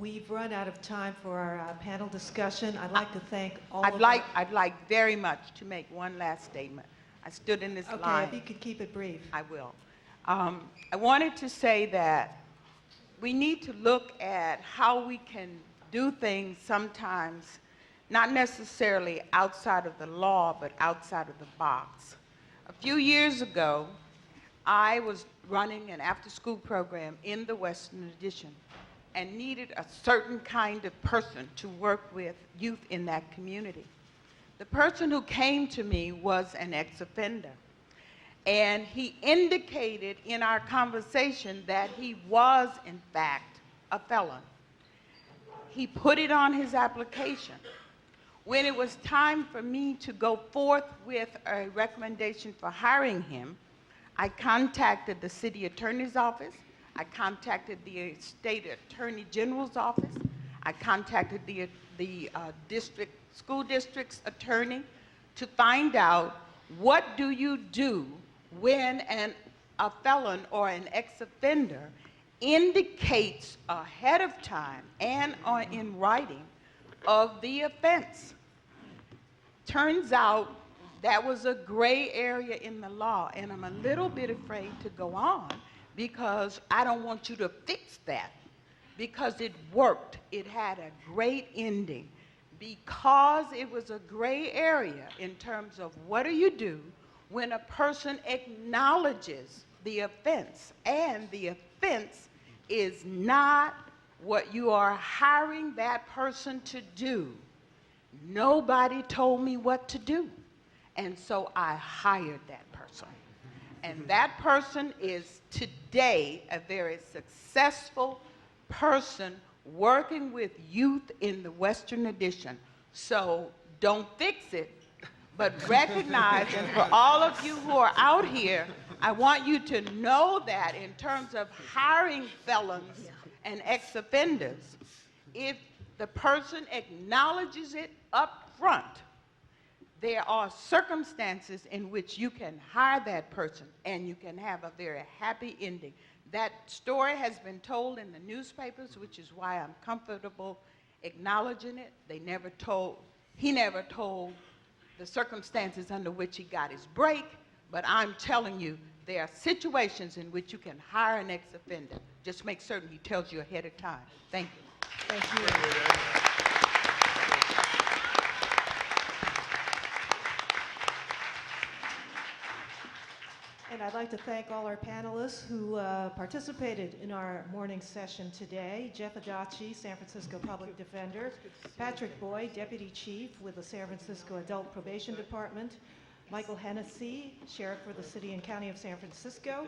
We've run out of time for our panel discussion. I'd like to thank all I'd like very much to make one last statement. I stood in this line. Okay, if you could keep it brief. I will. I wanted to say that we need to look at how we can do things sometimes, not necessarily outside of the law, but outside of the box. A few years ago, I was running an after-school program in the Western Addition and needed a certain kind of person to work with youth in that community. The person who came to me was an ex-offender, and he indicated in our conversation that he was, in fact, a felon. He put it on his application. When it was time for me to go forth with a recommendation for hiring him, I contacted the city attorney's office, I contacted the state attorney general's office, I contacted the school district's attorney to find out what do you do when a felon or an ex-offender indicates ahead of time and in writing of the offense. Turns out that was a gray area in the law, and I'm a little bit afraid to go on because I don't want you to fix that, because it worked. It had a great ending. Because it was a gray area in terms of what do you do when a person acknowledges the offense, and the offense is not what you are hiring that person to do. Nobody told me what to do. And so I hired that person. And that person is today a very successful person working with youth in the Western Addition. So don't fix it, but recognize, and for all of you who are out here, I want you to know that in terms of hiring felons and ex-offenders, if the person acknowledges it up front, there are circumstances in which you can hire that person and you can have a very happy ending. That story has been told in the newspapers, which is why I'm comfortable acknowledging it. He never told the circumstances under which he got his break, but I'm telling you, there are situations in which you can hire an ex-offender. Just make certain he tells you ahead of time. Thank you. Thank you. And I'd like to thank all our panelists who participated in our morning session today. Jeff Adachi, San Francisco Public Defender. Patrick Boyd, Deputy Chief with the San Francisco Adult Probation Department. Michael Hennessy, Sheriff for the City and County of San Francisco.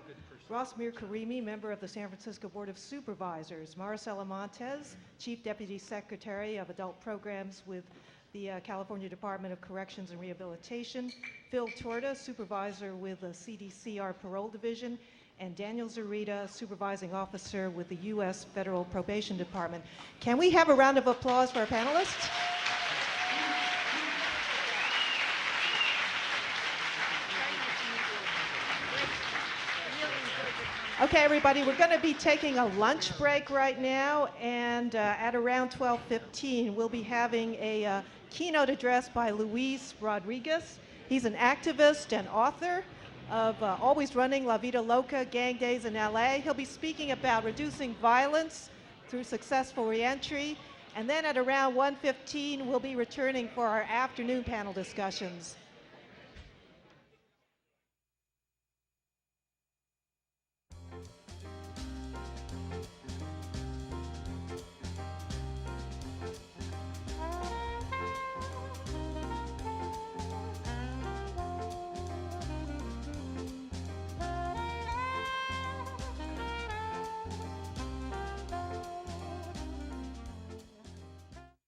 Rosmir Karimi, member of the San Francisco Board of Supervisors. Maricela Montez, Chief Deputy Secretary of Adult Programs with the California Department of Corrections and Rehabilitation. Phil Torta, Supervisor with the CDCR Parole Division. And Daniel Zarita, Supervising Officer with the U.S. Federal Probation Department. Can we have a round of applause for our panelists? Okay, everybody, we're going to be taking a lunch break right now, and at around 12:15, we'll be having a keynote address by Luis Rodriguez. He's an activist and author of Always Running La Vida Loca, Gang Days in LA. He'll be speaking about reducing violence through successful reentry. And then at around 1:15, we'll be returning for our afternoon panel discussions.